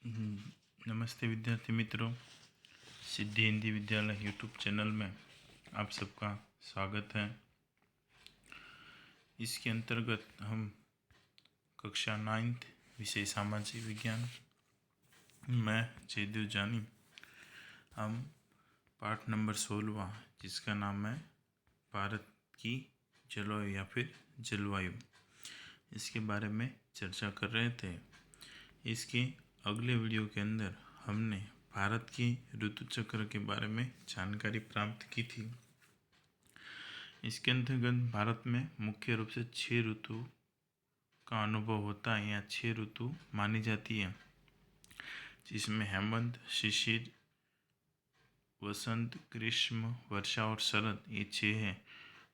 नमस्ते विद्यार्थी मित्रों, सिद्धि हिंदी विद्यालय यूट्यूब चैनल में आप सबका स्वागत है। इसके अंतर्गत हम कक्षा 9th विषय सामाजिक विज्ञान में जयदेव जानी हम पाठ नंबर 16 जिसका नाम है भारत की जलवायु या फिर जलवायु, इसके बारे में चर्चा कर रहे थे। इसके अगले वीडियो के अंदर हमने भारत की ऋतु चक्र के बारे में जानकारी प्राप्त की थी। इसके अंतर्गत भारत में मुख्य रूप से 6 ऋतु का अनुभव होता है या 6 ऋतु मानी जाती है, जिसमें हेमंत, शिशिर, वसंत, ग्रीष्म, वर्षा और शरद ये 6 हैं।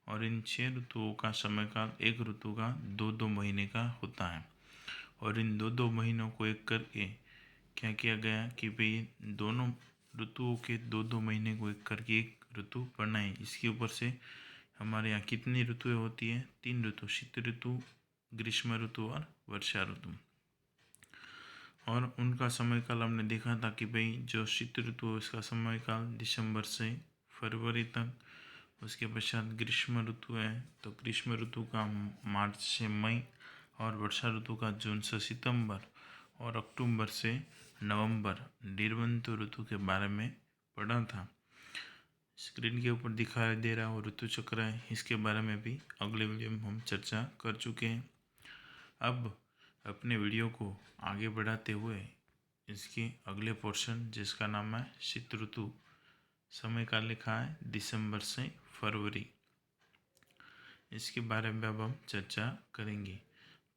और इन 6 ऋतुओं का समयकाल एक ऋतु का 2-2 महीने का होता है। और इन 2-2 महीनों को एक करके क्या किया गया कि भाई दोनों ऋतुओं के 2-2 महीने को एक करके एक ऋतु बनाए। इसके ऊपर से हमारे यहाँ कितनी ऋतुएं होती है? 3 ऋतु, शीत ऋतु, ग्रीष्म ऋतु और वर्षा ऋतु। और उनका समयकाल हमने देखा था कि भाई जो शीत ऋतु है उसका समयकाल दिसंबर से फरवरी तक। उसके पश्चात ग्रीष्म ऋतु है तो ग्रीष्म ऋतु का मार्च से मई, और वर्षा ऋतु का जून से सितंबर, और अक्टूबर से नवंबर ऋतु ऋतु के बारे में पढ़ा था। स्क्रीन के ऊपर दिखाई दे रहा वो ऋतु चक्र है, इसके बारे में भी अगले वीडियो में हम चर्चा कर चुके हैं। अब अपने वीडियो को आगे बढ़ाते हुए इसके अगले पोर्शन जिसका नाम है शीत ऋतु, समय का लिखा है दिसंबर से फरवरी, इसके बारे में अब हम चर्चा करेंगे।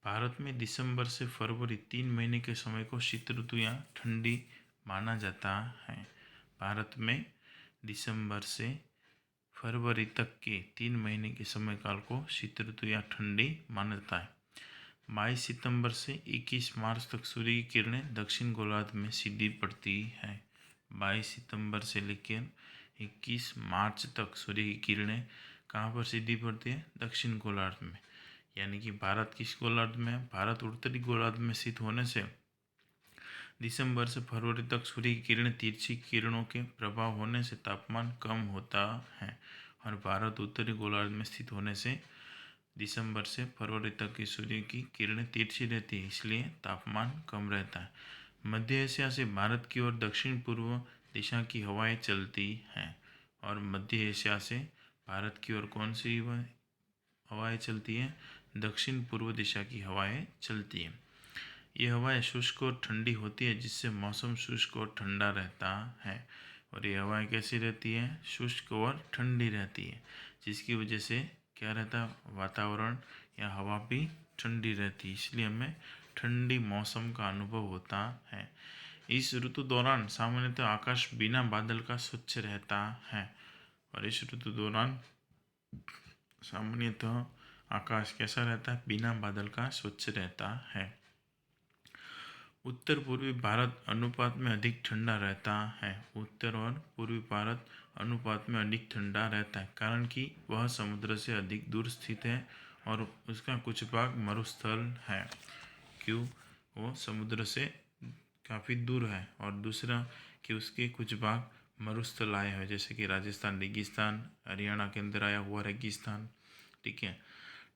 भारत में दिसंबर से फरवरी 3 महीने के समय को शीत ऋतु या ठंडी माना जाता है। भारत में दिसंबर से फरवरी तक के 3 महीने के समय काल को शीत ऋतु या ठंडी माना जाता है। 22 सितंबर से 21 मार्च तक सूर्य की किरणें दक्षिण गोलार्ध में सीधी पड़ती है। 22 सितंबर से लेकर 21 मार्च तक सूर्य की किरणें कहाँ पर सीधी पड़ती है? दक्षिण गोलार्ध में। यानी कि भारत किस गोलार्ध में है? भारत उत्तरी गोलार्ध में स्थित होने से दिसंबर से फरवरी तक सूर्य की किरणें तिरछी किरणों के प्रभाव होने से तापमान कम होता है। और भारत उत्तरी गोलार्ध में स्थित होने से दिसंबर से फरवरी तक की सूर्य की किरणें तिरछी रहती है, इसलिए तापमान कम रहता है। मध्य एशिया से भारत की ओर दक्षिण पूर्व दिशा की हवाएं चलती हैं। और मध्य एशिया से भारत की ओर कौन सी हवाएं चलती हैं? दक्षिण पूर्व दिशा की हवाएं चलती हैं। ये हवाएं शुष्क और ठंडी होती है, जिससे मौसम शुष्क और ठंडा रहता है। और ये हवाएं कैसी रहती हैं? शुष्क और ठंडी रहती है, जिसकी वजह से क्या रहता है? वातावरण या हवा भी ठंडी रहती है, इसलिए हमें ठंडी मौसम का अनुभव होता है। इस ऋतु दौरान सामान्यतः आकाश बिना बादल का स्वच्छ रहता है। और इस ऋतु दौरान सामान्यतः आकाश कैसा रहता है? बिना बादल का स्वच्छ रहता है। उत्तर पूर्वी भारत अनुपात में अधिक ठंडा रहता है। उत्तर और पूर्वी भारत अनुपात में अधिक ठंडा रहता है, कारण कि वह समुद्र से अधिक दूर स्थित है और उसका कुछ भाग मरुस्थल है। क्यों? वो समुद्र से काफ़ी दूर है। और दूसरा कि उसके कुछ भाग मरुस्थल आए हैं, जैसे कि राजस्थान रेगिस्तान, हरियाणा के अंदर आया हुआ रेगिस्तान। ठीक है।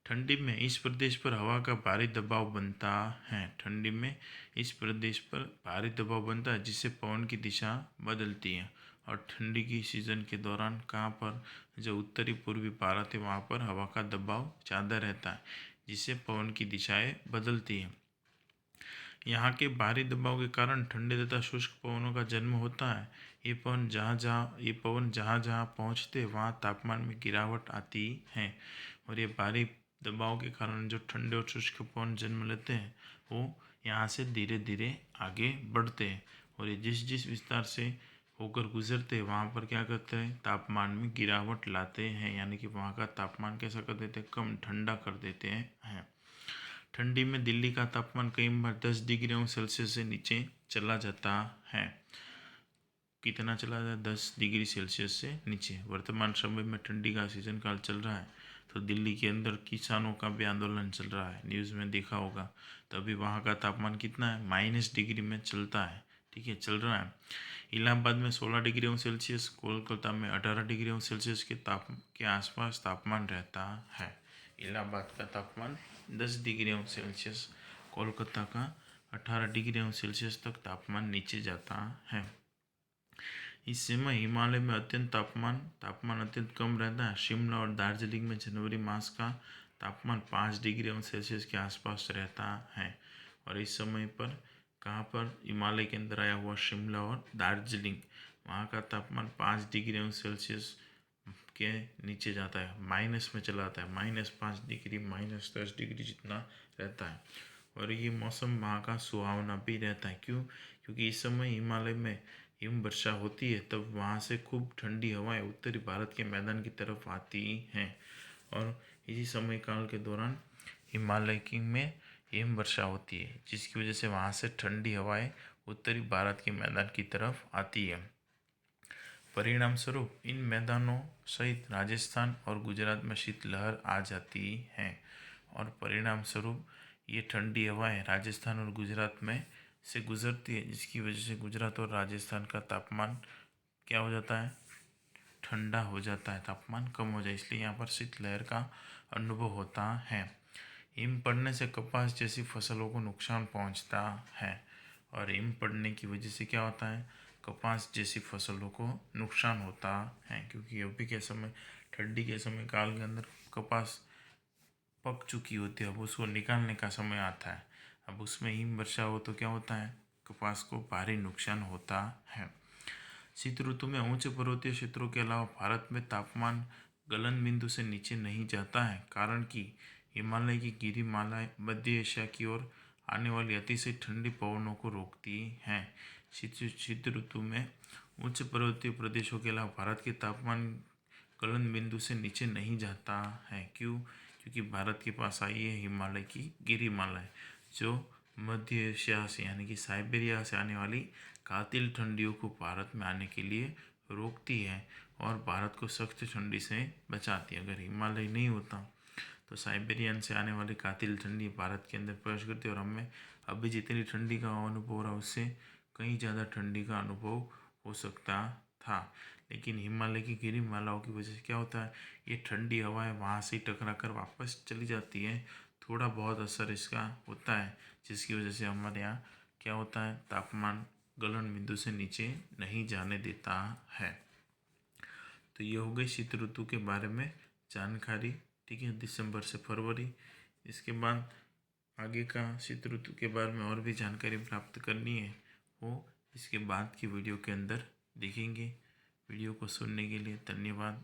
ठंडी में इस प्रदेश पर हवा का भारी दबाव बनता है। ठंडी में इस प्रदेश पर भारी दबाव बनता है, जिससे पवन की दिशा बदलती है। और ठंडी की सीजन के दौरान कहाँ पर? जो उत्तरी पूर्वी भारत है वहाँ पर हवा का दबाव ज़्यादा रहता है, जिससे पवन की दिशाएं बदलती हैं। यहाँ के भारी दबाव के कारण ठंडे तथा शुष्क पवनों का जन्म होता है। ये पवन जहाँ जहाँ पहुँचते वहाँ तापमान में गिरावट आती है। और ये भारी दबाव के कारण जो ठंडे और शुष्क पवन जन्म लेते हैं वो यहाँ से धीरे धीरे आगे बढ़ते हैं। और ये जिस जिस विस्तार से होकर गुजरते हैं वहाँ पर क्या करते हैं? तापमान में गिरावट लाते हैं, यानी कि वहाँ का तापमान कैसा कर देते हैं? कम ठंडा कर देते हैं। ठंडी में दिल्ली का तापमान कई बार 10 डिग्री सेल्सियस से नीचे चला जाता है। कितना चला जाता है? 10 डिग्री सेल्सियस से नीचे। वर्तमान समय में ठंडी का सीजन काल चल रहा है, तो दिल्ली के अंदर किसानों का भी आंदोलन चल रहा है, न्यूज़ में देखा होगा। तो अभी वहाँ का तापमान कितना है? -डिग्री में चलता है। ठीक है, चल रहा है। इलाहाबाद में 16 डिग्री सेल्सियस, कोलकाता में 18 डिग्री सेल्सियस के आसपास तापमान रहता है। इलाहाबाद का तापमान 10 डिग्री सेल्सियस, कोलकाता का 18 डिग्री सेल्सियस तक तापमान नीचे जाता है। इस समय हिमालय में तापमान अत्यंत कम रहता है। शिमला और दार्जिलिंग में जनवरी मास का तापमान 5 डिग्री सेल्सियस के आसपास रहता है। और इस समय पर कहाँ पर हिमालय के अंदर आया हुआ शिमला और दार्जिलिंग, वहाँ का तापमान 5 डिग्री सेल्सियस के नीचे जाता है, माइनस में चला जाता है, -5 डिग्री, -10 डिग्री जितना रहता है। और ये मौसम वहाँ का सुहावना भी रहता है। क्यों? क्योंकि इस समय हिमालय में हिम वर्षा होती है, तब वहाँ से खूब ठंडी हवाएं उत्तरी भारत के मैदान की तरफ आती हैं। और इसी समय काल के दौरान हिमालय की में हिम वर्षा होती है, जिसकी वजह से वहाँ से ठंडी हवाएं उत्तरी भारत के मैदान की तरफ आती है। परिणाम स्वरूप इन मैदानों सहित राजस्थान और गुजरात में शीतलहर आ जाती है। और परिणाम स्वरूप ये ठंडी हवाएं राजस्थान और गुजरात में से गुजरती है, जिसकी वजह से गुजरात और राजस्थान का तापमान क्या हो जाता है? ठंडा हो जाता है, तापमान कम हो जाए, इसलिए यहाँ पर शीतलहर का अनुभव होता है। हिम पड़ने से कपास जैसी फसलों को नुकसान पहुँचता है। और हिम पड़ने की वजह से क्या होता है? कपास जैसी फसलों को नुकसान होता है, क्योंकि अभी के समय, ठंडी के समय काल के अंदर कपास पक चुकी होती है, अब उसको निकालने का समय आता है। अब उसमें हिम वर्षा हो तो क्या होता है? कपास को भारी नुकसान होता है। शीत ऋतु में ऊंचे पर्वतीय क्षेत्रों के अलावा भारत में तापमान गलन बिंदु से नीचे नहीं जाता है, कारण कि हिमालय की गिरिमालाएं मध्य एशिया की ओर आने वाली अतिशय ठंडी पवनों को रोकती हैं। शीत ऋतु में उच्च पर्वतीय प्रदेशों के अलावा भारत के तापमान गलन बिंदु से नीचे नहीं जाता है। क्यों? क्योंकि भारत के पास आई है हिमालय की गिरिमालाएं, जो मध्य एशिया से यानी कि साइबेरिया से आने वाली कातिल ठंडियों को भारत में आने के लिए रोकती है और भारत को सख्त ठंडी से बचाती है। अगर हिमालय नहीं होता तो साइबेरियन से आने वाली कातिल ठंडी भारत के अंदर प्रवेश करती है, और हमें अभी जितनी ठंडी का अनुभव हो रहा है उससे कहीं ज़्यादा ठंडी का अनुभव हो सकता था। लेकिन हिमालय की गिरिमालाओं की वजह से क्या होता है? ये ठंडी हवाएं वहाँ से टकरा कर वापस चली जाती है। थोड़ा बहुत असर इसका होता है, जिसकी वजह से हमारे यहाँ क्या होता है? तापमान गलन बिंदु से नीचे नहीं जाने देता है। तो ये हो गई शीत ऋतु के बारे में जानकारी। ठीक है, दिसंबर से फरवरी। इसके बाद आगे का शीत ऋतु के बारे में और भी जानकारी प्राप्त करनी है, वो इसके बाद की वीडियो के अंदर देखेंगे। वीडियो को सुनने के लिए धन्यवाद।